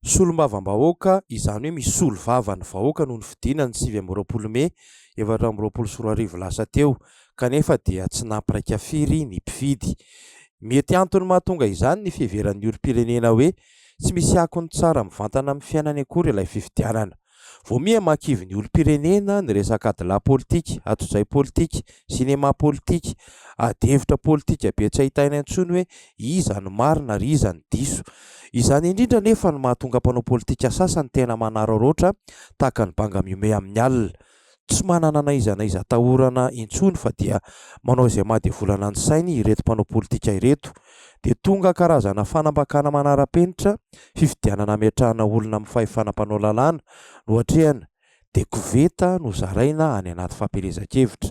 Solombavam-bahoaka izany hoe misolo vava ny vahoaka noho ny fidinany 20 Mey 2024 lasa teo, kanefa dia tsy nampiraika firy ny mpifidy. Mety antony mahatonga izany ny fiheveran'ny olom-pirenena hoe tsy misy akony tsara mivantana amin'ny fiainany akory ilay fifidianana. Vao miha mankivy ny olom-pirenena ny resaka adila politika, atoizay politika, sinema politika, adihevitra politika be tsy ahitana intsony hoe iza ny marina ary iza ny diso. Izany indrindra nefa no mahatonga mpanao politika sasany tena manararaotra tahaka ny Bangamiome amin'ny alina. Tsy manana na iza tahorana intsony fa dia manao izay mahadiavolana ny sainy ireto mpanao politika ireto. Dia tonga karazana fanambakana manara-penitra, fifidianana ametrahana olona amin'ny fahefanam-panao lalàna no hatrehana, dia koveta no zaraina any anaty fampielezan-kevitra.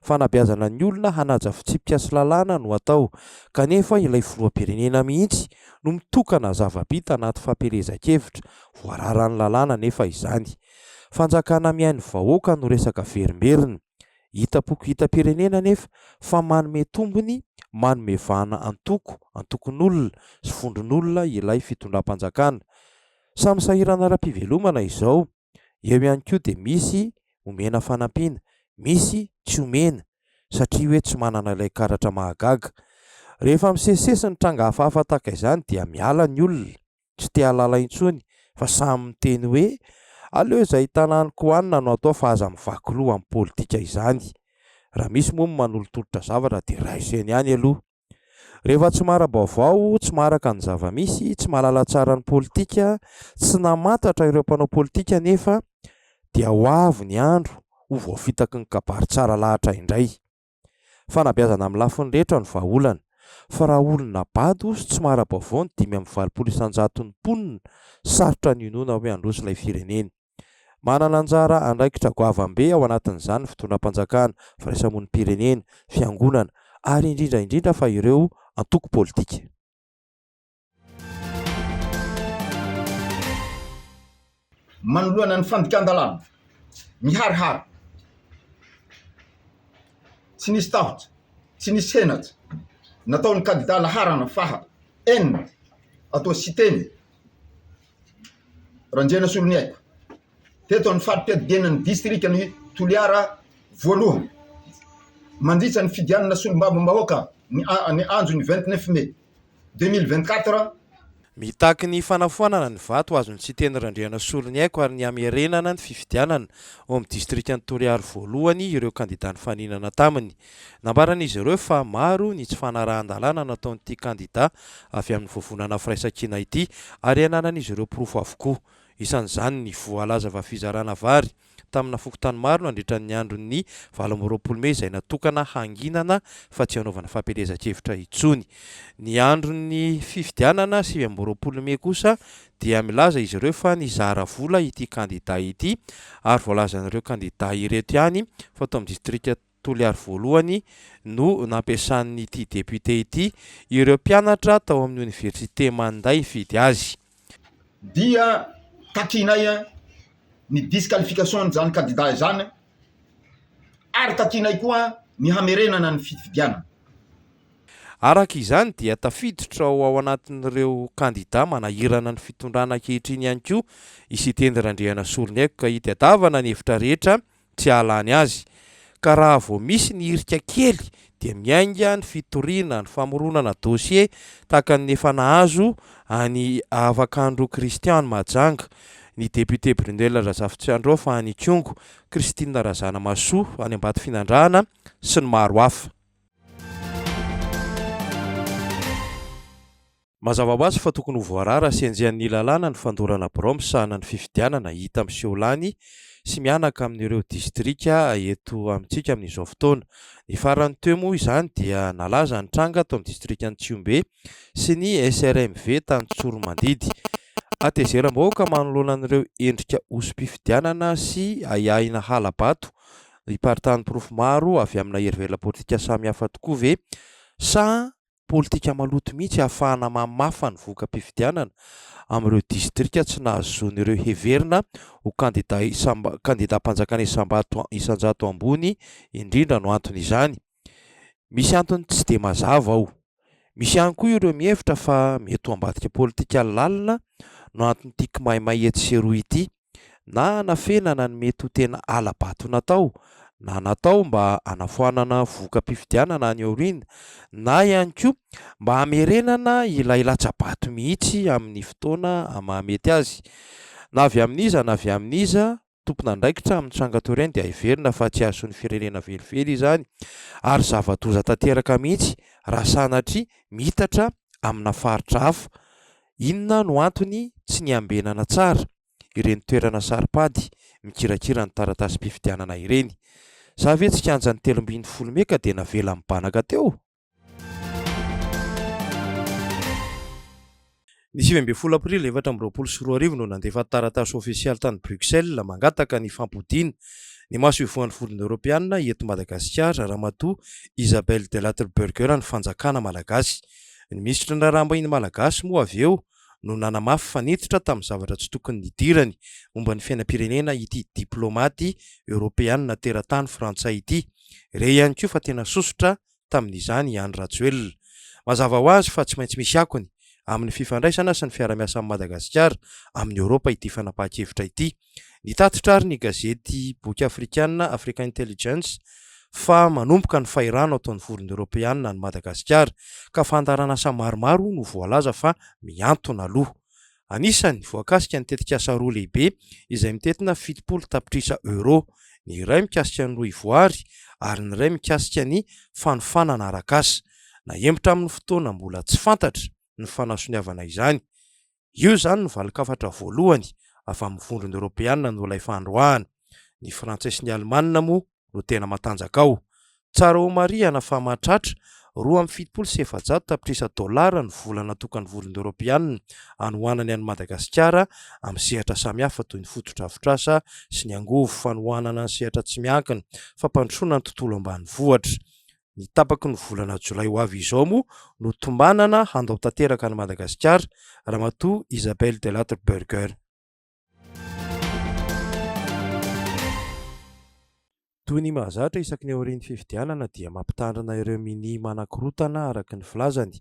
Fanabeazana ny olona hanaja fitsipika sy lalàna no atao, kanefa ilay filoham-pirenena mihitsy no mitokana zava-bita anaty fampielezan-kevitra, voararany lalàna nefa izany. Fanjakana mihainy vahoaka no resaka verimberina. Hita-poko hita-pirenena nefa fa manome tombony, manome vahana antokon'olona sy vondron'olona ilay fitondram-panjakana. Samy sahirana ara-pivelomana izao. Eo ihany koa dia misy omena fanampiana, misy tsy omena satria hoe tsy manana ilay karatra mahagaga. Rehefa misesisesy ny tranga hafahafa tahaka izany dia miala ny olona, tsy te halala intsony fa samy miteny hoe aleo izay tanàny koanina no atao fa aza mivaky loha amin'ny politika izany. Raha misy moa manolotolotra zavatra dia raha izeny ihany aloha. Rehefa tsy mara-baovao, tsy maraka ny zava-misy, tsy mahalala tsara ny politika, tsy namantatra ireo mpanao politika nefa dia ho avy ny andro ho voafitaky ny kabary tsara lahatra indray. Fanabeazana amin'ny lafiny rehetra ny vahaolana, fa raha olona bado sy tsy mara-baovao ny 520 isan-jaton'ny mponina, sarotra ny inoana hoe handroso ilay firenena. Manana anjara andraikitra goavam-be ao anatin'izany fitondram-panjakana, firaisamon'ny pirenena, fiangonana ary indrindra fa ireo antoko politika. Manoloana ny fandikan-dalàna, miharihary, tsy nisy tahotra, tsy nisy henatra, nataon'ny kandida laharana faha enina atao siteny Randrana Soloniaiko teto amin'ny farim-piadianan'ny distrikany Toliara voalohany, mandritra ny fidianana solombavam-bahoaka ny andro ny 29 Mey 2024. Mitaky ny fanafoanana ny vato azony tsy teny Randriana Soloniaiko ary ny amerenana ny fifidianana ao amin'ny distrikany Toliara voalohany ireo kandidany faninana taminy. Nambaran'izy ireo fa maro ny tsy fanarahan-dalàna nataon'ity kandida avy amin'ny voavonana firaisan-kina ity ary ananan'izy ireo porofo avokoa. Isan'izany ny voalaza fizarana vary tamina fokotany maro nandritra ny andron'ny 20 Mey izay natokana hanginana fa tsy hanaovana fampielezan-kevitra intsony. Ny andron'ny fifidianana 20 Mey kosa dia milaza izy ireo fa nizara vola ity kandida ity ary voalazan'ireo kandida ireto ihany fa ato amin'ny distrika Toliara voalohany no nampiasan'ity depute ity ireo mpianatra tao amin'ny oniversite Manday fidy azy. Dia takinay ny disqualification zany kandida izany ary takinay koa ny hamerenana ny fifidianana. Araka izany dia tafiditra ao anatin'ireo kandida manahirana ny fitondrana ankehitriny ihany koa isiteny Randriana Soloniaiko ka hitadiavana ny hevitra rehetra tsy halany azy. Ka raha vao misy ny hirika kely dia miainga ny fitoriana, ny famoronana dosie tahaka ny efa nahazo any avakandro Kristiany Mahajanga, ny depute Brunel Razafitsiandro fa any Kongo, Kristina Razana Masoa any Ambato Finandrahana sy ny maro hafa. Mazava ho azy fa tokony ho voarara sy enjehan'ny lalàna ny fandorana birao misahana ny fifidianana hita amin'izao lany sy mianaka amin'ireo distrika eto amintsika amin'izao fotoana. Ny farany teo moa izany dia nalaza ny tranga ato amin'ny distrikany Tsiombe sy ny SRMV tany Tsoromandidy. Atezera-bahoaka manoloana an'ireo endrika osom-pifidianana sy ahahina halabato hiparitahan'ny porofo maro avy amina herivela politika samihafa tokoa ve sa politika maloto mihitsy ahafahana mamafa ny voka-pifidianana amin'ireo distrika tsy nahazoan'ireo heverina ho kandida-mpanjakana isan-jato ambony indrindra no antony izany. Misy antony tsy dia mazava ao. Misy ihany koa ireo mihevitra fa mety ho ambadika politika lalina no antony maimay etseroa ity, na nafenana ny mety ho tena ala-bato natao, na natao mba hanafoanana voka-pifidianana any aoriana, na ihany koa mba hamerenana ilay latsa-bato mihitsy amin'ny fotoana mahamety azy. Na avy amin'iza na avy amin'iza, tompon'andraikitra amin'ny trangatoreny dia hiverina fa tsy azon'ny firenena velively izany, ary zava-doza tanteraka mihitsy raha sanatria mitatra amina faritra hafa. Inona no antony tsy niambenana tsara ireny toerana saripady mikirakira ny taratasy-pifidianana ireny? Za ve tsy kianja ny 13 meka dia navela mibanaka teo? Ny 20 aprily 2024 no nandefa taratasy ofisialy tany Bruxelles mangataka ny fampodiana ny maso ivoan'ny volon'ny Europeanina eto Madagasikara ramatoa Isabelle Delattre-Burger ny fanjakana malagasy. Ny minisitry ny raharaham-bahiny malagasy moa avy eo no nanamafy fanetitra tamin'ny zavatra tsy tokony nidirany momba ny fiainam-pirenena ity diplomaty Europeanina teratany frantsay ity. Re ihany koa fa tena sosotra tamin'izany Andry Rajoelina. Mazava ho azy fa tsy maintsy misy akony amin'ny fifandraisana sy ny fiara-miasa amin'ny Madagasikara amin'ny Europa ity fanapahan-kevitra ity. Nitatitra ary ny gazety boky afrikanina African Intelligence fa manomboka ny fahirano ataon'ny volon'ny Europeanina ny Madagasikara ka fandaranasa maromaro no voalaza fa miantona aloha. Anisany voakasika ny tetikasa roa lehibe izay mitetina 70 tapitrisa euro, ny iray mikasika ny roa ivoary ary ny iray mikasika ny fanofanana arakasa. Na hembotra amin'ny fotoana mbola tsy fantatra ny fanasoniavana izany. Io zany ny valikafatra voalohany avy amin'ny vondron'ny Europeanina no ilay fandroahana. Ny Frantsay sy ny Alemanina moa no tena matanjaka ao. Tsara ho marihana fa mahatratra 2,700 tapitrisa dolara ny vola natokany volon'ny Europeanina hanohanany any Madagasikara amin'ny sehatra samihafa toy ny foto-drafitrasa sy ny angovo fanohanana ny sehatra tsy miankina fampandrosoana ny tontolo ambanivohitra. Ny tapaky ny volana Jolay ho avy izao moa no tombanana handao tanteraka ny Madagasikara ramatoa Isabelle Delattre-Burger. Toy ny mahazatra isaky ny aorian'ny fifidianana dia mampitandrina ireo mini manan-korotana araka ny filazany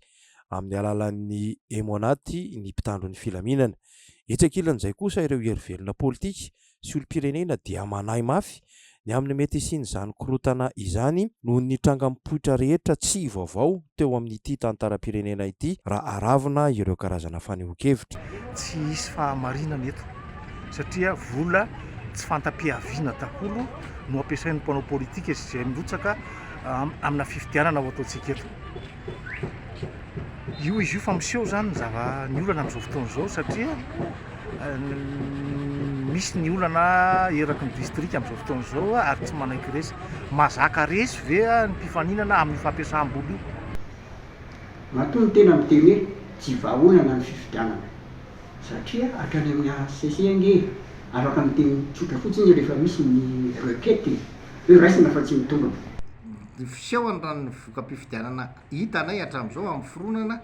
amin'ny alalan'ny emonaty ny mpitandro ny filaminana. Etsy ankilan'izay kosa ireo herivelona politika sy olom-pirenena dia manahy mafy ny amin'ny mety isian'izany korotana izany noho ny trangam-poitra rehetra tsy vaovao teo amin'ity tantaram-pirenena ity raha aravina ireo karazana fanehoan-kevitra. Tsy hisy fahamarinana eto satria vola tsy fantam-piaviana daholo no ampiasain'ny mpanao politika izay mirotsaka amina fifidianana ho ataontsika eto. Izy io fa miseho zany ny zava-ny olana amin'izao fotoana izao satria misy ny olana eraky ny distrika amin'izao fotoana izao ary tsy manaiky resy. Mazaka resy ve ny mpifaninana amin'ny fampiasam-bola io? Matoa ny tena miteny hoe tsy vahaolana ny fifidianana satria hatrany amin'ny ACC ange afaka miteny tsotra fotsiny rehefa misy ny requête hoe raisina fa tsy mitombona. Ny fisehony raha ny voka-pifidianana hitanay hatramin'izao amin'ny fironana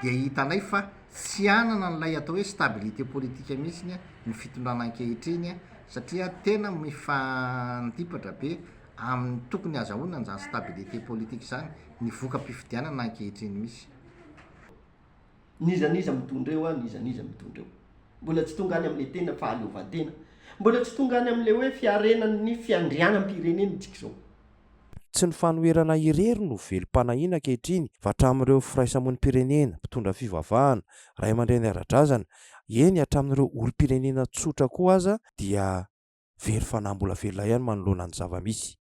dia hitanay fa tsy anana n'ilay atao hoe stabilité politika mihitsy ny fitondrana ankehitriny satria tena mifantipatra be amin'ny tokony azahoana n'izany stabilité politika izany ny voka-pifidianana ankehitriny misy. Nizaniza mitondra eo nizaniza mitondra eo. Mbola tsy tonga any amin'ilay tena fahaleovantena. Mbola tsy tonga any amin'ilay hoe fiarenan'ny fiandrianam-pirenena tsika izao. Tsy ny fanoherana irery no velom-panahiana ankehitriny fa hatramin'ireo firaisamonim-pirenena, mpitondra fivavahana, ray aman-dreny ara-drazana, eny hatramin'ireo olom-pirenena tsotra koa aza dia very fanambola velona ihany manoloana ny zava-misy.